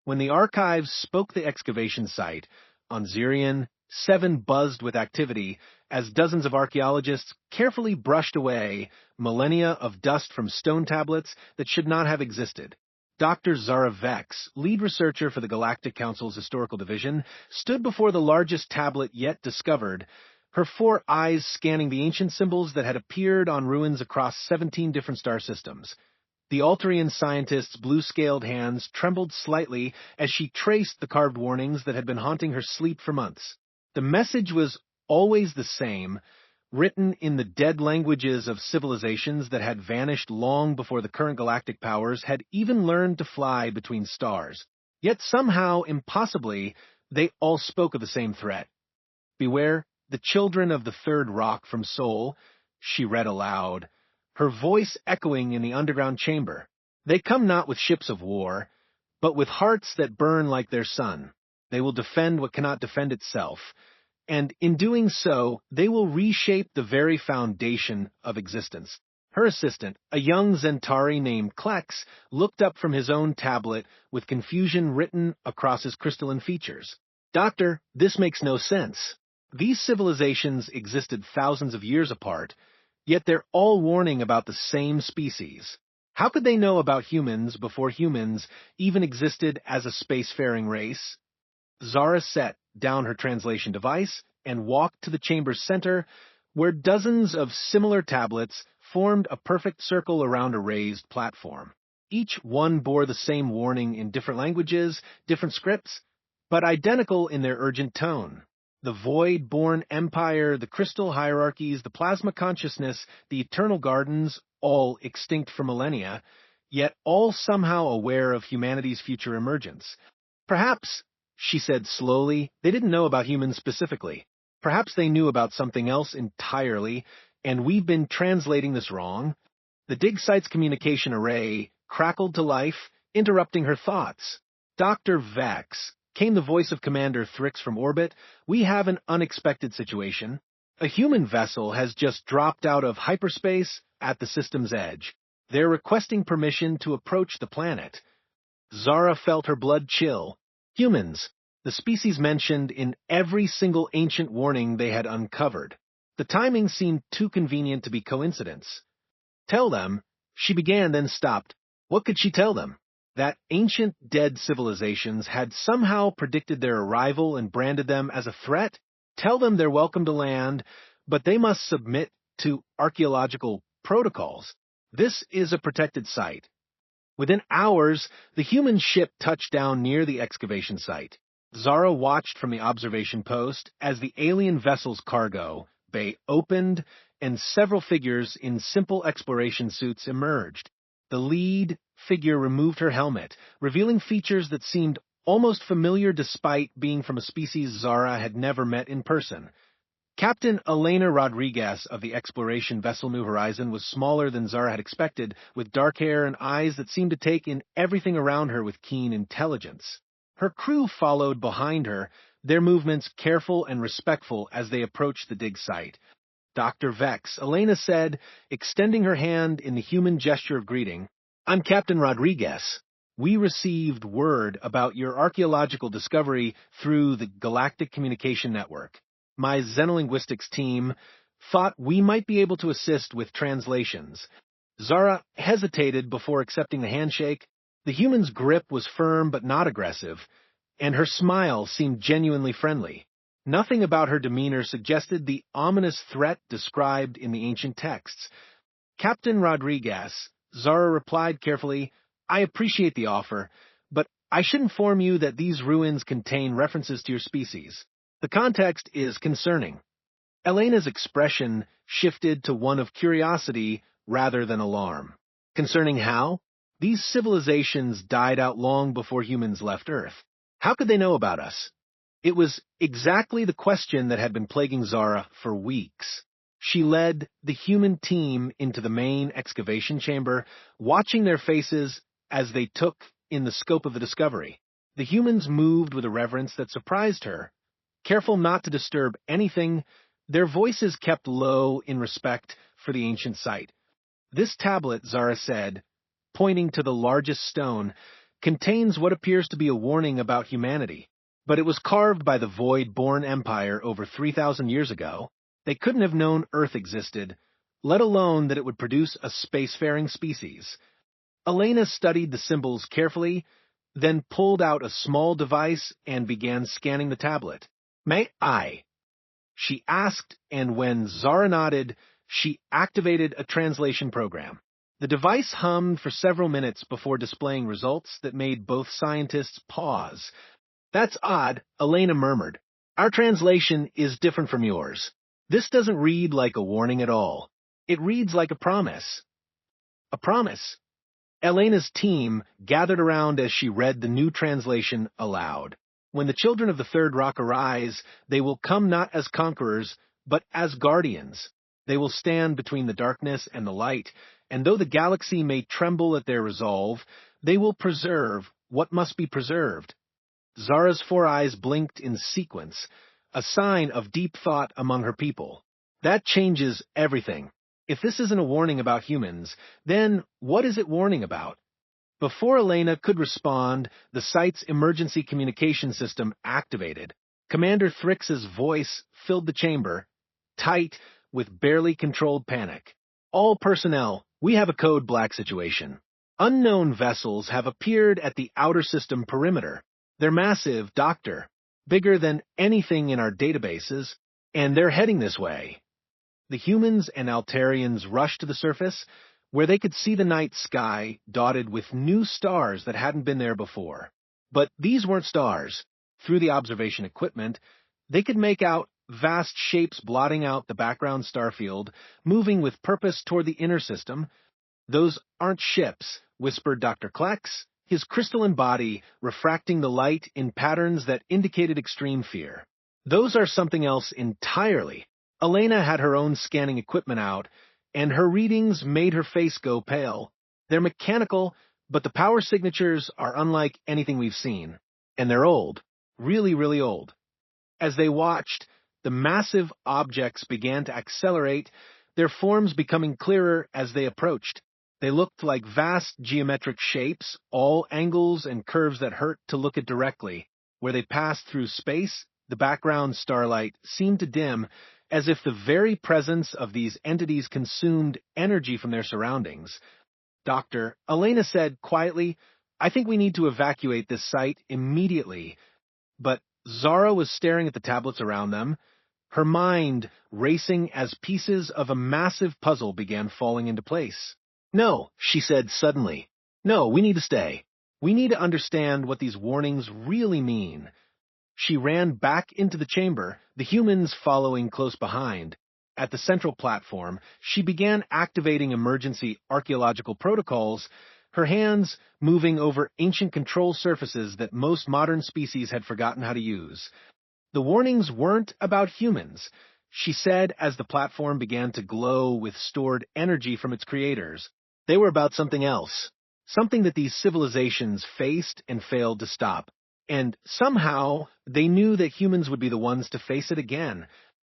When the archives spoke the excavation site, on Zirian, 7 buzzed with activity as dozens of archaeologists carefully brushed away millennia of dust from stone tablets that should not have existed. Dr. Zara Vex, lead researcher for the Galactic Council's Historical Division, stood before the largest tablet yet discovered, her 4 eyes scanning the ancient symbols that had appeared on ruins across 17 different star systems. The Altarian scientist's blue-scaled hands trembled slightly as she traced the carved warnings that had been haunting her sleep for months. The message was always the same, written in the dead languages of civilizations that had vanished long before the current galactic powers had even learned to fly between stars. Yet somehow, impossibly, they all spoke of the same threat. "Beware the children of the third rock from Sol," she read aloud, her voice echoing in the underground chamber. "They come not with ships of war, but with hearts that burn like their sun. They will defend what cannot defend itself, and in doing so, they will reshape the very foundation of existence." Her assistant, a young Zentari named Klex, looked up from his own tablet with confusion written across his crystalline features. "Doctor, this makes no sense. These civilizations existed thousands of years apart, yet they're all warning about the same species. How could they know about humans before humans even existed as a spacefaring race?" Zara set down her translation device and walked to the chamber's center, where dozens of similar tablets formed a perfect circle around a raised platform. Each one bore the same warning in different languages, different scripts, but identical in their urgent tone. The void-born empire, the crystal hierarchies, the plasma consciousness, the eternal gardens, all extinct for millennia, yet all somehow aware of humanity's future emergence. "Perhaps," she said slowly, "they didn't know about humans specifically. Perhaps they knew about something else entirely, and we've been translating this wrong." The dig site's communication array crackled to life, interrupting her thoughts. "Dr. Vex," came the voice of Commander Thrix from orbit, "we have an unexpected situation. A human vessel has just dropped out of hyperspace at the system's edge. They're requesting permission to approach the planet." Zara felt her blood chill. Humans, the species mentioned in every single ancient warning they had uncovered. The timing seemed too convenient to be coincidence. "Tell them," she began, then stopped. What could she tell them? That ancient dead civilizations had somehow predicted their arrival and branded them as a threat? Tell them they're welcome to land, but they must submit to archaeological protocols. This is a protected site. Within hours, the human ship touched down near the excavation site. Zara watched from the observation post as the alien vessel's cargo bay opened and several figures in simple exploration suits emerged. The lead figure removed her helmet, revealing features that seemed almost familiar despite being from a species Zara had never met in person. Captain Elena Rodriguez of the exploration vessel New Horizon was smaller than Zara had expected, with dark hair and eyes that seemed to take in everything around her with keen intelligence. Her crew followed behind her, their movements careful and respectful as they approached the dig site. "Dr. Vex," Elena said, extending her hand in the human gesture of greeting. "I'm Captain Rodriguez. We received word about your archaeological discovery through the Galactic Communication Network. My xenolinguistics team thought we might be able to assist with translations." Zara hesitated before accepting the handshake. The human's grip was firm but not aggressive, and her smile seemed genuinely friendly. Nothing about her demeanor suggested the ominous threat described in the ancient texts. "Captain Rodriguez," Zara replied carefully, "I appreciate the offer, but I should inform you that these ruins contain references to your species. The context is concerning." Elena's expression shifted to one of curiosity rather than alarm. "Concerning how? These civilizations died out long before humans left Earth. How could they know about us?" It was exactly the question that had been plaguing Zara for weeks. She led the human team into the main excavation chamber, watching their faces as they took in the scope of the discovery. The humans moved with a reverence that surprised her. Careful not to disturb anything, their voices kept low in respect for the ancient site. "This tablet," Zara said, pointing to the largest stone, contains what appears to be a warning about humanity. But it was carved by the Void-born Empire over 3,000 years ago. They couldn't have known Earth existed, let alone that it would produce a spacefaring species. Elena studied the symbols carefully, then pulled out a small device and began scanning the tablet. "May I?" she asked, and when Zara nodded, she activated a translation program. The device hummed for several minutes before displaying results that made both scientists pause. "That's odd," Elena murmured. "Our translation is different from yours. This doesn't read like a warning at all. It reads like a promise." "A promise?" Elena's team gathered around as she read the new translation aloud. "When the children of the third rock arise, they will come not as conquerors, but as guardians. They will stand between the darkness and the light, and though the galaxy may tremble at their resolve, they will preserve what must be preserved." Zara's 4 eyes blinked in sequence, a sign of deep thought among her people. "That changes everything. If this isn't a warning about humans, then what is it warning about?" Before Elena could respond, the site's emergency communication system activated. Commander Thrix's voice filled the chamber, tight with barely controlled panic. "All personnel, we have a code black situation. Unknown vessels have appeared at the outer system perimeter. They're massive, Doctor, bigger than anything in our databases, and they're heading this way." The humans and Altarians rushed to the surface, where they could see the night sky dotted with new stars that hadn't been there before. But these weren't stars. Through the observation equipment, they could make out vast shapes blotting out the background starfield, moving with purpose toward the inner system. "Those aren't ships," whispered Dr. Klex, his crystalline body refracting the light in patterns that indicated extreme fear. "Those are something else entirely." Elena had her own scanning equipment out, and her readings made her face go pale. "They're mechanical, but the power signatures are unlike anything we've seen. And they're old. Really, really old." As they watched, the massive objects began to accelerate, their forms becoming clearer as they approached. They looked like vast geometric shapes, all angles and curves that hurt to look at directly. Where they passed through space, the background starlight seemed to dim, as if the very presence of these entities consumed energy from their surroundings. "Doctor," Elena said quietly, "I think we need to evacuate this site immediately." But Zara was staring at the tablets around them, her mind racing as pieces of a massive puzzle began falling into place. "No," she said suddenly. "No, we need to stay. We need to understand what these warnings really mean." She ran back into the chamber, the humans following close behind. At the central platform, she began activating emergency archaeological protocols, her hands moving over ancient control surfaces that most modern species had forgotten how to use. "The warnings weren't about humans," she said as the platform began to glow with stored energy from its creators. "They were about something else, something that these civilizations faced and failed to stop. And somehow, they knew that humans would be the ones to face it again."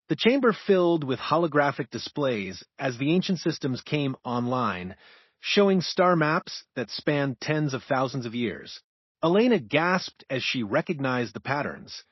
The chamber filled with holographic displays as the ancient systems came online, showing star maps that spanned tens of thousands of years. Elena gasped as she recognized the patterns.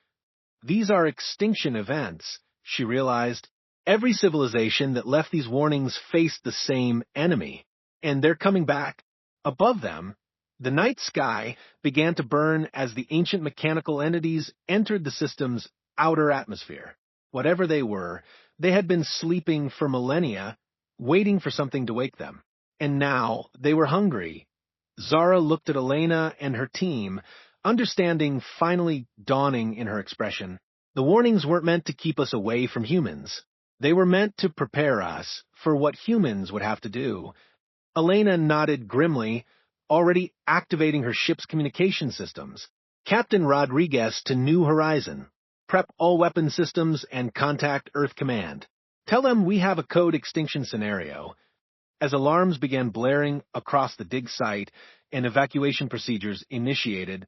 "These are extinction events," she realized. Every civilization that left these warnings faced the same enemy, and they're coming back. Above them, the night sky began to burn as the ancient mechanical entities entered the system's outer atmosphere. Whatever they were, they had been sleeping for millennia, waiting for something to wake them. And now they were hungry. Zara looked at Elena and her team, understanding finally dawning in her expression. The warnings weren't meant to keep us away from humans. They were meant to prepare us for what humans would have to do. Elena nodded grimly, already activating her ship's communication systems. "Captain Rodriguez to New Horizon. Prep all weapon systems and contact Earth Command. Tell them we have a code extinction scenario." As alarms began blaring across the dig site and evacuation procedures initiated,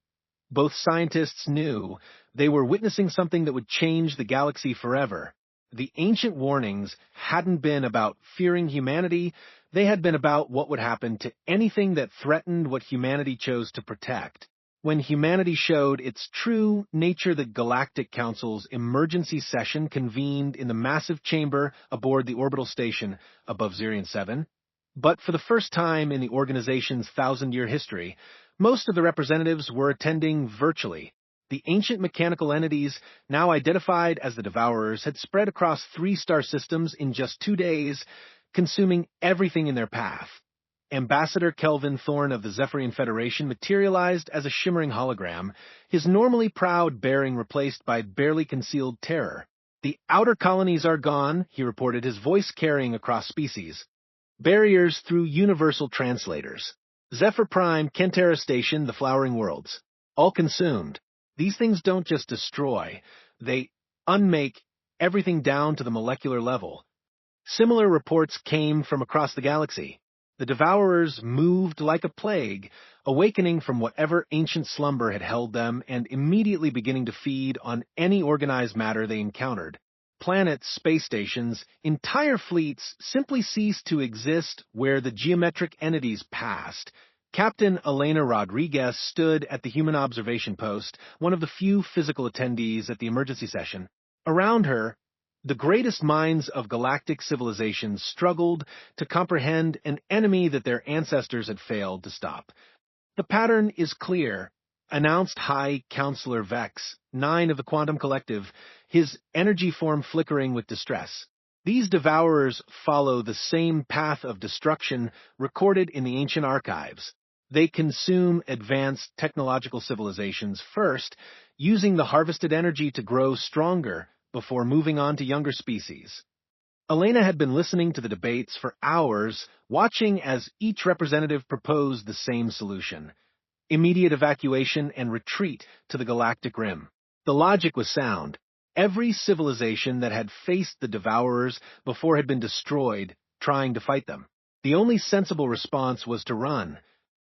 both scientists knew they were witnessing something that would change the galaxy forever. The ancient warnings hadn't been about fearing humanity, They had been about what would happen to anything that threatened what humanity chose to protect. When humanity showed its true nature, the Galactic Council's emergency session convened in the massive chamber aboard the orbital station above Zirian 7. But for the first time in the organization's 1,000-year history, most of the representatives were attending virtually. The ancient mechanical entities, now identified as the Devourers, had spread across 3 star systems in just 2 days, consuming everything in their path. Ambassador Kelvin Thorne of the Zephyrian Federation materialized as a shimmering hologram, his normally proud bearing replaced by barely concealed terror. "The outer colonies are gone," he reported, his voice carrying across species. "Barriers through universal translators. Zephyr Prime, Kentera Station, the Flowering Worlds. All consumed. These things don't just destroy, they unmake everything down to the molecular level." Similar reports came from across the galaxy. The Devourers moved like a plague, awakening from whatever ancient slumber had held them and immediately beginning to feed on any organized matter they encountered. Planets, space stations, entire fleets simply ceased to exist where the geometric entities passed. Captain Elena Rodriguez stood at the human observation post, one of the few physical attendees at the emergency session. Around her, the greatest minds of galactic civilizations struggled to comprehend an enemy that their ancestors had failed to stop. "The pattern is clear," announced High Counselor Vex, 9 of the Quantum Collective, his energy form flickering with distress. "These Devourers follow the same path of destruction recorded in the ancient archives. They consume advanced technological civilizations first, using the harvested energy to grow stronger before moving on to younger species." Elena had been listening to the debates for hours, watching as each representative proposed the same solution: immediate evacuation and retreat to the galactic rim. The logic was sound. Every civilization that had faced the Devourers before had been destroyed, trying to fight them. The only sensible response was to run.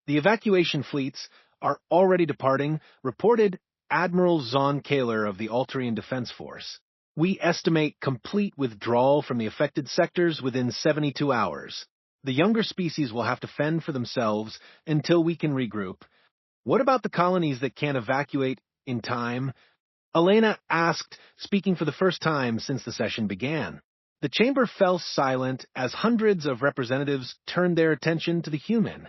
"The evacuation fleets are already departing," reported Admiral Zon Kaler of the Alterian Defense Force. "We estimate complete withdrawal from the affected sectors within 72 hours. The younger species will have to fend for themselves until we can regroup." "What about the colonies that can't evacuate in time?" Elena asked, speaking for the first time since the session began. The chamber fell silent as hundreds of representatives turned their attention to the human.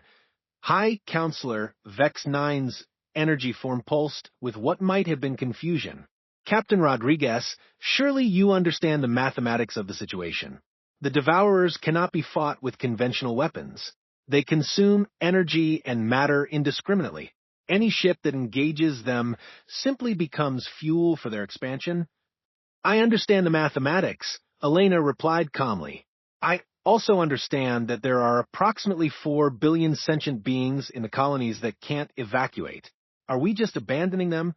High Counselor Vex 9's energy form pulsed with what might have been confusion. "Captain Rodriguez, surely you understand the mathematics of the situation. The Devourers cannot be fought with conventional weapons. They consume energy and matter indiscriminately. Any ship that engages them simply becomes fuel for their expansion." "I understand the mathematics," Elena replied calmly. "I also understand that there are approximately 4 billion sentient beings in the colonies that can't evacuate. Are we just abandoning them?"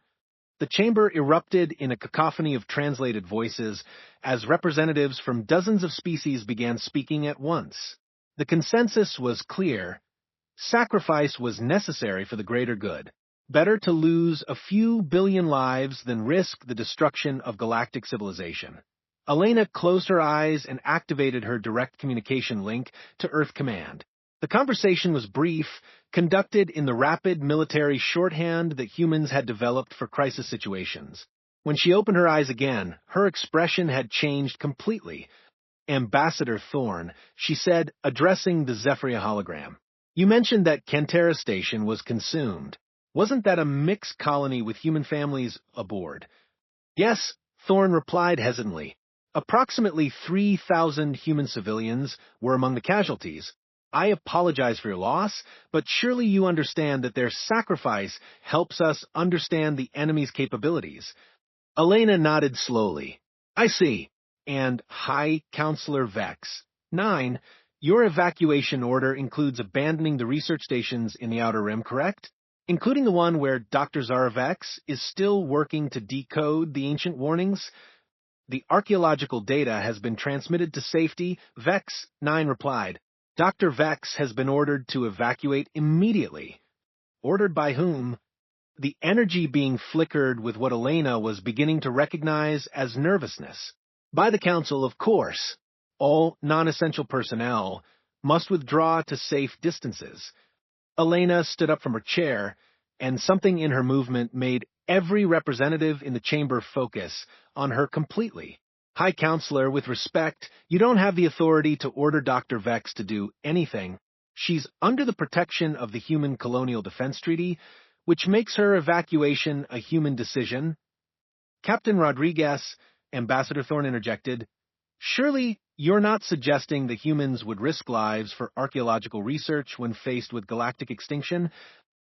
The chamber erupted in a cacophony of translated voices as representatives from dozens of species began speaking at once. The consensus was clear. Sacrifice was necessary for the greater good. Better to lose a few billion lives than risk the destruction of galactic civilization. Elena closed her eyes and activated her direct communication link to Earth Command. The conversation was brief, conducted in the rapid military shorthand that humans had developed for crisis situations. When she opened her eyes again, her expression had changed completely. "Ambassador Thorne," she said, addressing the Zephyria hologram. "You mentioned that Kentera Station was consumed. Wasn't that a mixed colony with human families aboard?" "Yes," Thorne replied hesitantly. "Approximately 3,000 human civilians were among the casualties. I apologize for your loss, but surely you understand that their sacrifice helps us understand the enemy's capabilities." Elena nodded slowly. "I see." And High Counselor Vex 9, your evacuation order includes abandoning the research stations in the Outer Rim, correct? Including the one where Dr. Zara Vex is still working to decode the ancient warnings? "The archaeological data has been transmitted to safety," Vex 9 replied. "Dr. Vex has been ordered to evacuate immediately." Ordered by whom? The energy being flickered with what Elena was beginning to recognize as nervousness. "By the Council, of course. All non-essential personnel. must withdraw to safe distances. Elena stood up from her chair, and something in her movement made every representative in the chamber focus on her completely. High Counselor, with respect, you don't have the authority to order Dr. Vex to do anything. She's under the protection of the Human Colonial Defense Treaty, which makes her evacuation a human decision. Captain Rodriguez, Ambassador Thorne interjected, surely you're not suggesting that humans would risk lives for archaeological research when faced with galactic extinction?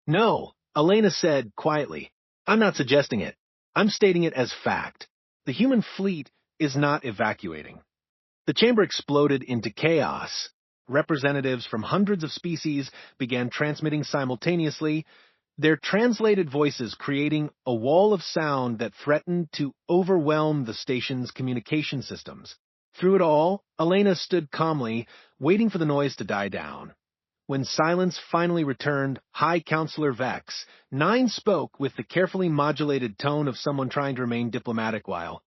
No, Elena said quietly. I'm not suggesting it. I'm stating it as fact. The human fleet is not evacuating. The chamber exploded into chaos. Representatives from hundreds of species began transmitting simultaneously, their translated voices creating a wall of sound that threatened to overwhelm the station's communication systems. Through it all, Elena stood calmly, waiting for the noise to die down. When silence finally returned, High Counselor Vex, 9 spoke with the carefully modulated tone of someone trying to remain diplomatic while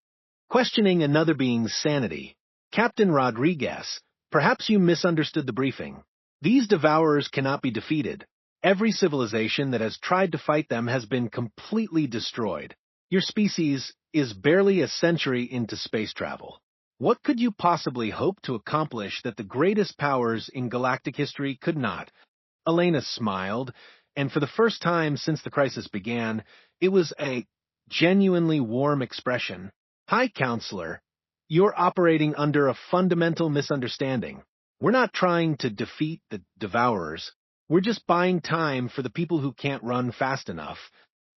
questioning another being's sanity. Captain Rodriguez, perhaps you misunderstood the briefing. These devourers cannot be defeated. Every civilization that has tried to fight them has been completely destroyed. Your species is barely a century into space travel. What could you possibly hope to accomplish that the greatest powers in galactic history could not? Elena smiled, and for the first time since the crisis began, it was a genuinely warm expression. High Counselor, you're operating under a fundamental misunderstanding. We're not trying to defeat the Devourers. We're just buying time for the people who can't run fast enough.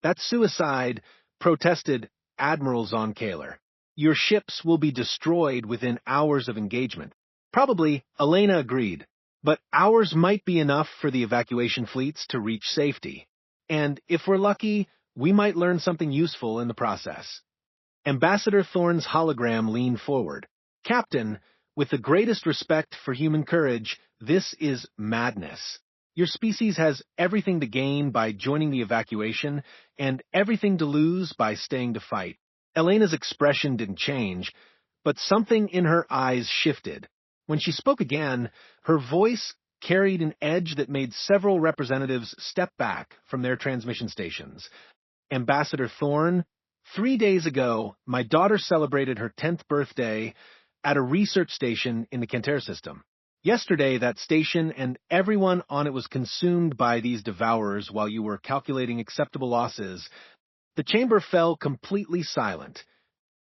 That's suicide, protested Admiral Zonkaler. Your ships will be destroyed within hours of engagement. Probably, Elena agreed, but hours might be enough for the evacuation fleets to reach safety. And if we're lucky, we might learn something useful in the process. Ambassador Thorne's hologram leaned forward. Captain, with the greatest respect for human courage, this is madness. Your species has everything to gain by joining the evacuation and everything to lose by staying to fight. Elena's expression didn't change, but something in her eyes shifted. When she spoke again, her voice carried an edge that made several representatives step back from their transmission stations. Ambassador Thorne, 3 days ago, my daughter celebrated her 10th birthday at a research station in the Cantera system. Yesterday, that station and everyone on it was consumed by these devourers while you were calculating acceptable losses. The chamber fell completely silent.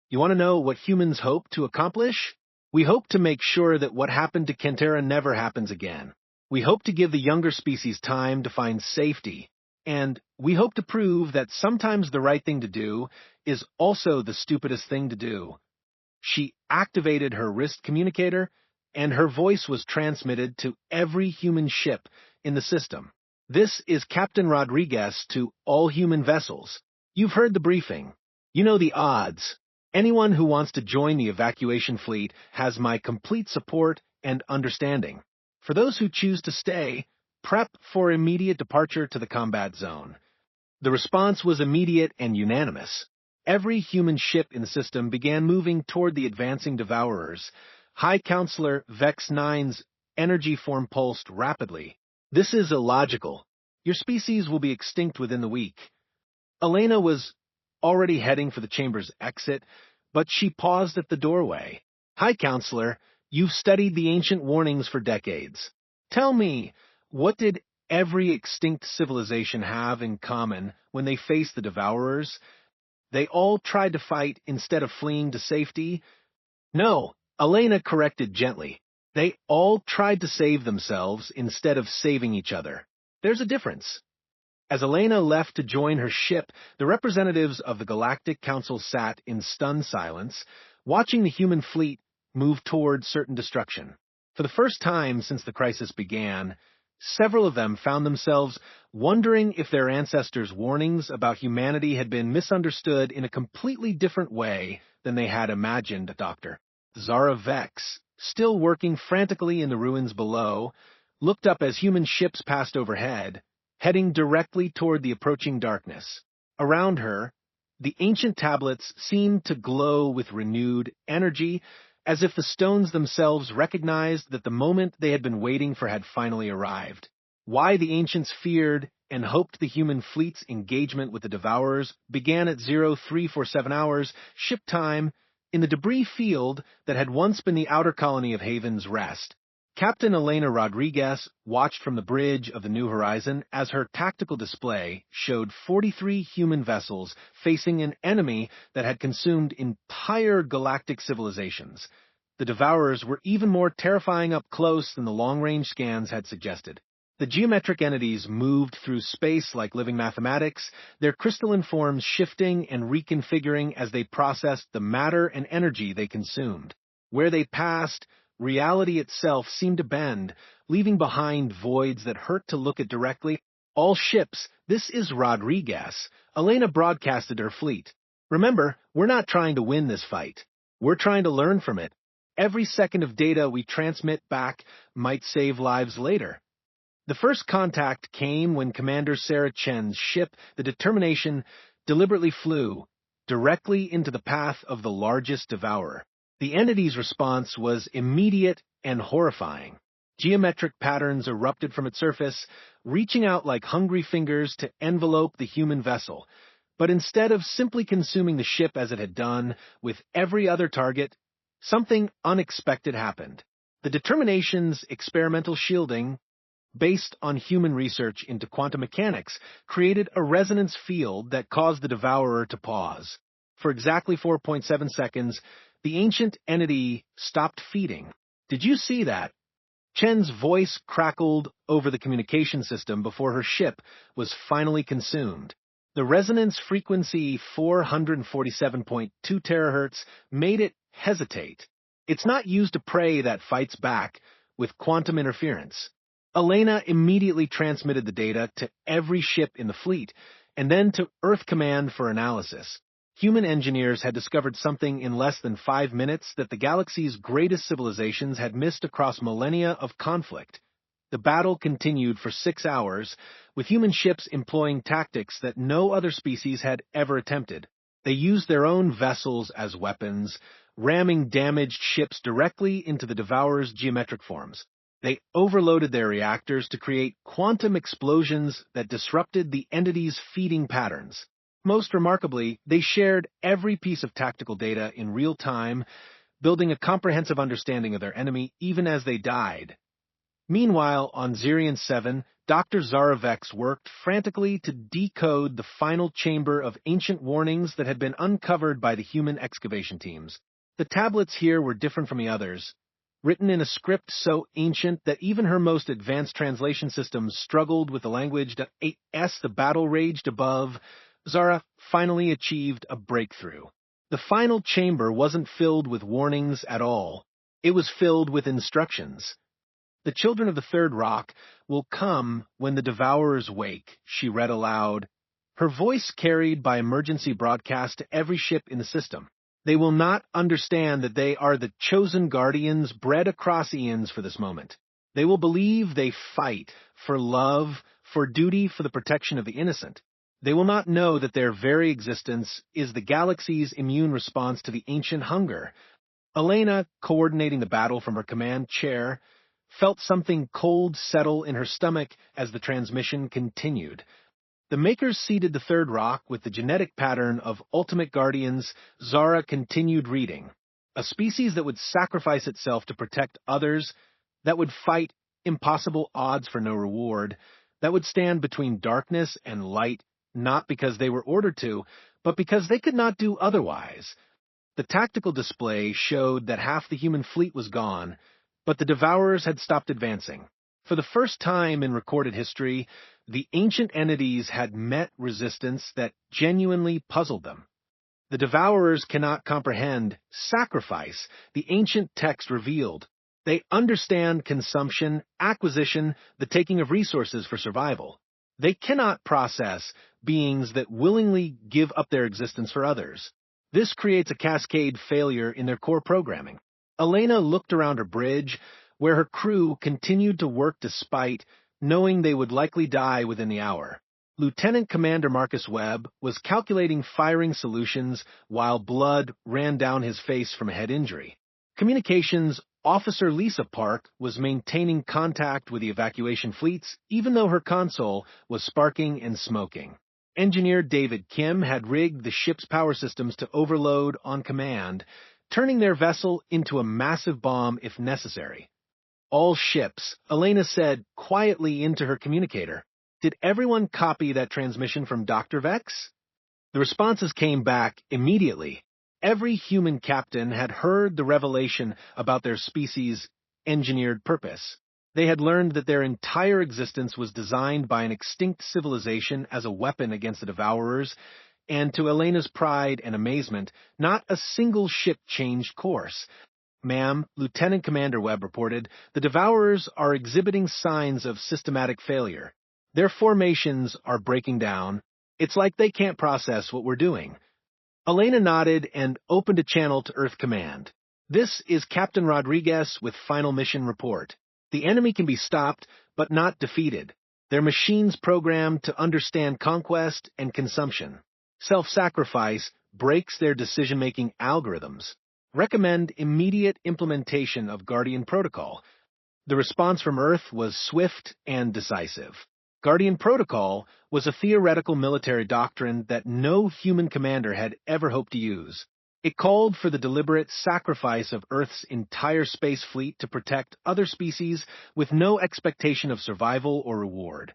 You want to know what humans hope to accomplish? We hope to make sure that what happened to Cantera never happens again. We hope to give the younger species time to find safety. And we hope to prove that sometimes the right thing to do is also the stupidest thing to do. She activated her wrist communicator, and her voice was transmitted to every human ship in the system. This is Captain Rodriguez to all human vessels. You've heard the briefing. You know the odds. Anyone who wants to join the evacuation fleet has my complete support and understanding. For those who choose to stay, prep for immediate departure to the combat zone. The response was immediate and unanimous. Every human ship in the system began moving toward the advancing devourers. High Counselor Vex 9's energy form pulsed rapidly. This is illogical. Your species will be extinct within the week. Elena was already heading for the chamber's exit, but she paused at the doorway. High Counselor, you've studied the ancient warnings for decades. Tell me, what did every extinct civilization have in common when they faced the Devourers? They all tried to fight instead of fleeing to safety? No, Elena corrected gently. They all tried to save themselves instead of saving each other. There's a difference. As Elena left to join her ship, the representatives of the Galactic Council sat in stunned silence, watching the human fleet move toward certain destruction. For the first time since the crisis began, several of them found themselves wondering if their ancestors' warnings about humanity had been misunderstood in a completely different way than they had imagined. Dr. Zara Vex, still working frantically in the ruins below, looked up as human ships passed overhead, heading directly toward the approaching darkness. Around her, the ancient tablets seemed to glow with renewed energy, as if the stones themselves recognized that the moment they had been waiting for had finally arrived. Why the ancients feared and hoped the human fleet's engagement with the Devourers began at 0347 hours ship time in the debris field that had once been the outer colony of Haven's Rest. Captain Elena Rodriguez watched from the bridge of the New Horizon as her tactical display showed 43 human vessels facing an enemy that had consumed entire galactic civilizations. The Devourers were even more terrifying up close than the long-range scans had suggested. The geometric entities moved through space like living mathematics, their crystalline forms shifting and reconfiguring as they processed the matter and energy they consumed. Where they passed, reality itself seemed to bend, leaving behind voids that hurt to look at directly. All ships, this is Rodriguez. Elena broadcasted her fleet. Remember, we're not trying to win this fight. We're trying to learn from it. Every second of data we transmit back might save lives later. The first contact came when Commander Sarah Chen's ship, the Determination, deliberately flew directly into the path of the largest devourer. The entity's response was immediate and horrifying. Geometric patterns erupted from its surface, reaching out like hungry fingers to envelope the human vessel. But instead of simply consuming the ship as it had done with every other target, something unexpected happened. The Determination's experimental shielding, based on human research into quantum mechanics, created a resonance field that caused the Devourer to pause. For exactly 4.7 seconds, the ancient entity stopped feeding. Did you see that? Chen's voice crackled over the communication system before her ship was finally consumed. The resonance frequency 447.2 terahertz made it hesitate. It's not used to prey that fights back with quantum interference. Elena immediately transmitted the data to every ship in the fleet, and then to Earth Command for analysis. Human engineers had discovered something in less than 5 minutes that the galaxy's greatest civilizations had missed across millennia of conflict. The battle continued for 6 hours, with human ships employing tactics that no other species had ever attempted. They used their own vessels as weapons, ramming damaged ships directly into the Devourer's geometric forms. They overloaded their reactors to create quantum explosions that disrupted the entity's feeding patterns. Most remarkably, they shared every piece of tactical data in real time, building a comprehensive understanding of their enemy even as they died. Meanwhile, on Zirian 7, Dr. Zaravek's worked frantically to decode the final chamber of ancient warnings that had been uncovered by the human excavation teams. The tablets here were different from the others. Written in a script so ancient that even her most advanced translation systems struggled with the language. As the battle raged above, Zara finally achieved a breakthrough. The final chamber wasn't filled with warnings at all. It was filled with instructions. The children of the third rock will come when the Devourers wake, she read aloud, her voice carried by emergency broadcast to every ship in the system. They will not understand that they are the chosen guardians bred across eons for this moment. They will believe they fight for love, for duty, for the protection of the innocent. They will not know that their very existence is the galaxy's immune response to the ancient hunger. Elena, coordinating the battle from her command chair, felt something cold settle in her stomach as the transmission continued. The Makers seeded the third rock with the genetic pattern of ultimate guardians. Zara continued reading. A species that would sacrifice itself to protect others, that would fight impossible odds for no reward, that would stand between darkness and light, not because they were ordered to, but because they could not do otherwise. The tactical display showed that half the human fleet was gone, but the Devourers had stopped advancing. For the first time in recorded history, the ancient entities had met resistance that genuinely puzzled them. The Devourers cannot comprehend sacrifice, the ancient text revealed. They understand consumption, acquisition, the taking of resources for survival. They cannot process beings that willingly give up their existence for others. This creates a cascade failure in their core programming. Elena looked around her bridge, where her crew continued to work despite knowing they would likely die within the hour. Lieutenant Commander Marcus Webb was calculating firing solutions while blood ran down his face from a head injury. Communications Officer Lisa Park was maintaining contact with the evacuation fleets, even though her console was sparking and smoking. Engineer David Kim had rigged the ship's power systems to overload on command, turning their vessel into a massive bomb if necessary. All ships, Elena said quietly into her communicator. Did everyone copy that transmission from Dr. Vex? The responses came back immediately. Every human captain had heard the revelation about their species' engineered purpose. They had learned that their entire existence was designed by an extinct civilization as a weapon against the Devourers, and to Elena's pride and amazement, not a single ship changed course. Ma'am, Lieutenant Commander Webb reported, the Devourers are exhibiting signs of systematic failure. Their formations are breaking down. It's like they can't process what we're doing. Elena nodded and opened a channel to Earth Command. This is Captain Rodriguez with final mission report. The enemy can be stopped, but not defeated. Their machines programmed to understand conquest and consumption. Self-sacrifice breaks their decision-making algorithms. Recommend immediate implementation of Guardian Protocol. The response from Earth was swift and decisive. Guardian Protocol was a theoretical military doctrine that no human commander had ever hoped to use. It called for the deliberate sacrifice of Earth's entire space fleet to protect other species with no expectation of survival or reward.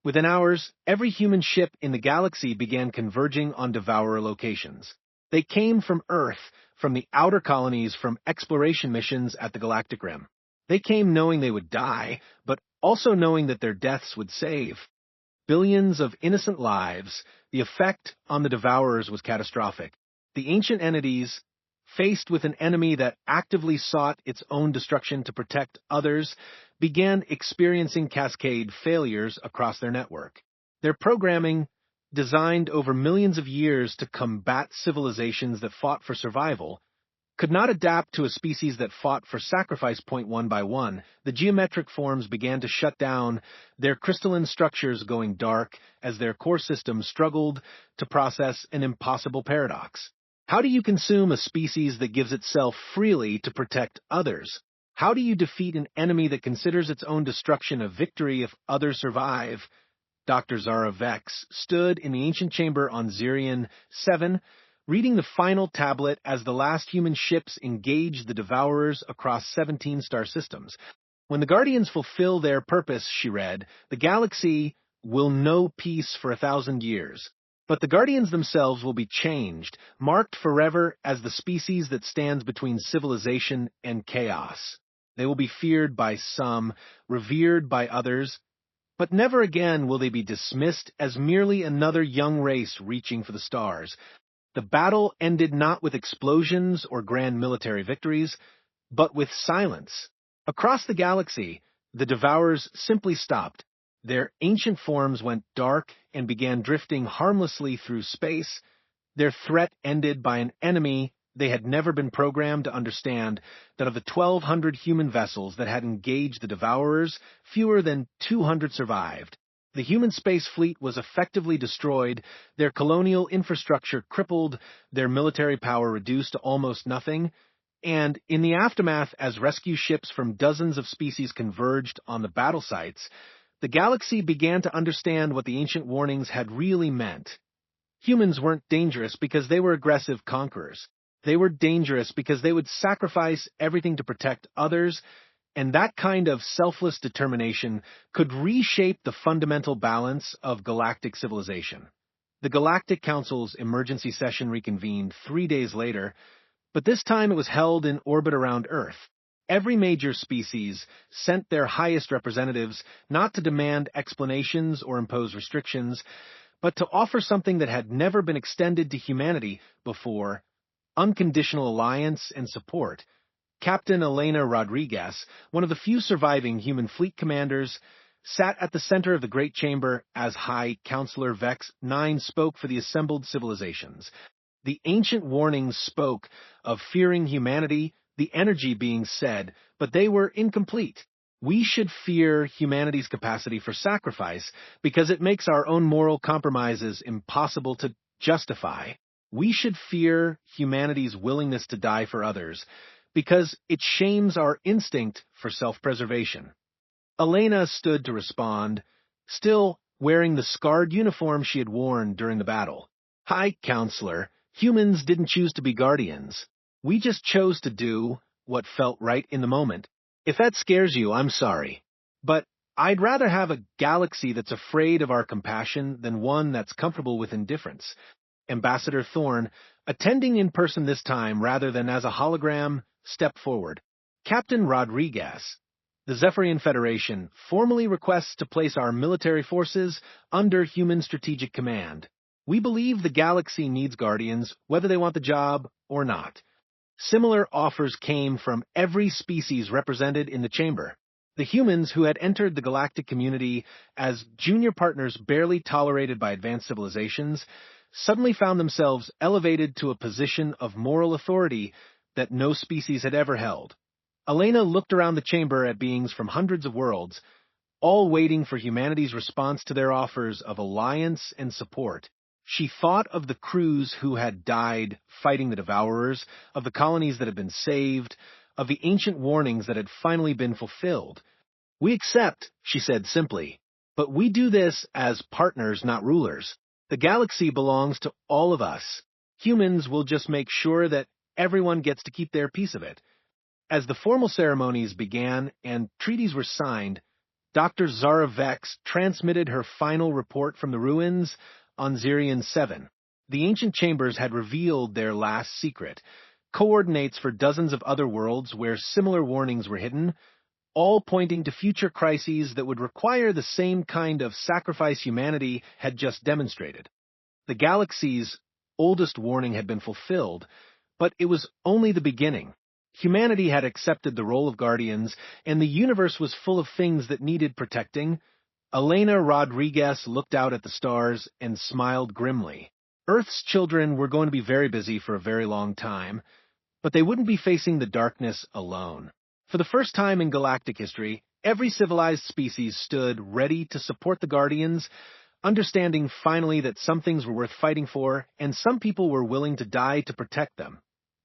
Within hours, every human ship in the galaxy began converging on Devourer locations. They came from Earth, from the outer colonies, from exploration missions at the Galactic Rim. They came knowing they would die, but also knowing that their deaths would save billions of innocent lives. The effect on the Devourers was catastrophic. The ancient entities, faced with an enemy that actively sought its own destruction to protect others, began experiencing cascade failures across their network. Their programming, designed over millions of years to combat civilizations that fought for survival, could not adapt to a species that fought for sacrifice. One by one, the geometric forms began to shut down, their crystalline structures going dark as their core systems struggled to process an impossible paradox. How do you consume a species that gives itself freely to protect others? How do you defeat an enemy that considers its own destruction a victory if others survive? Dr. Zara Vex stood in the ancient chamber on Zirian 7, reading the final tablet as the last human ships engaged the Devourers across 17 star systems. When the Guardians fulfill their purpose, she read, the galaxy will know peace for 1,000 years. But the Guardians themselves will be changed, marked forever as the species that stands between civilization and chaos. They will be feared by some, revered by others, but never again will they be dismissed as merely another young race reaching for the stars. The battle ended not with explosions or grand military victories, but with silence. Across the galaxy, the Devourers simply stopped. Their ancient forms went dark and began drifting harmlessly through space. Their threat ended by an enemy they had never been programmed to understand that of the 1,200 human vessels that had engaged the Devourers, fewer than 200 survived. The human space fleet was effectively destroyed, their colonial infrastructure crippled, their military power reduced to almost nothing, and in the aftermath, as rescue ships from dozens of species converged on the battle sites, the galaxy began to understand what the ancient warnings had really meant. Humans weren't dangerous because they were aggressive conquerors. They were dangerous because they would sacrifice everything to protect others, and that kind of selfless determination could reshape the fundamental balance of galactic civilization. The Galactic Council's emergency session reconvened 3 days later, but this time it was held in orbit around Earth. Every major species sent their highest representatives not to demand explanations or impose restrictions, but to offer something that had never been extended to humanity before: unconditional alliance and support. Captain Elena Rodriguez, one of the few surviving human fleet commanders, sat at the center of the Great Chamber as High Counselor Vex 9 spoke for the assembled civilizations. The ancient warnings spoke of fearing humanity, the energy being said, but they were incomplete. We should fear humanity's capacity for sacrifice because it makes our own moral compromises impossible to justify. We should fear humanity's willingness to die for others because it shames our instinct for self-preservation. Elena stood to respond, still wearing the scarred uniform she had worn during the battle. "Hi, Counselor. Humans didn't choose to be guardians. We just chose to do what felt right in the moment. If that scares you, I'm sorry. But I'd rather have a galaxy that's afraid of our compassion than one that's comfortable with indifference." Ambassador Thorne, attending in person this time rather than as a hologram, stepped forward. "Captain Rodriguez, the Zephyrian Federation formally requests to place our military forces under human strategic command. We believe the galaxy needs guardians, whether they want the job or not." Similar offers came from every species represented in the chamber. The humans who had entered the galactic community as junior partners barely tolerated by advanced civilizations suddenly found themselves elevated to a position of moral authority that no species had ever held. Elena looked around the chamber at beings from hundreds of worlds, all waiting for humanity's response to their offers of alliance and support. She thought of the crews who had died fighting the Devourers, of the colonies that had been saved, of the ancient warnings that had finally been fulfilled. "We accept," she said simply, "but we do this as partners, not rulers. The galaxy belongs to all of us. Humans will just make sure that everyone gets to keep their piece of it." As the formal ceremonies began and treaties were signed, Dr. Zara Vex transmitted her final report from the ruins on Zirian 7. The ancient chambers had revealed their last secret, coordinates for dozens of other worlds where similar warnings were hidden, all pointing to future crises that would require the same kind of sacrifice humanity had just demonstrated. The galaxy's oldest warning had been fulfilled, but it was only the beginning. Humanity had accepted the role of guardians, and the universe was full of things that needed protecting. Elena Rodriguez looked out at the stars and smiled grimly. Earth's children were going to be very busy for a very long time, but they wouldn't be facing the darkness alone. For the first time in galactic history, every civilized species stood ready to support the Guardians, understanding finally that some things were worth fighting for, and some people were willing to die to protect them.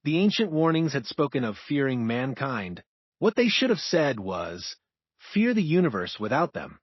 The ancient warnings had spoken of fearing mankind. What they should have said was, "Fear the universe without them."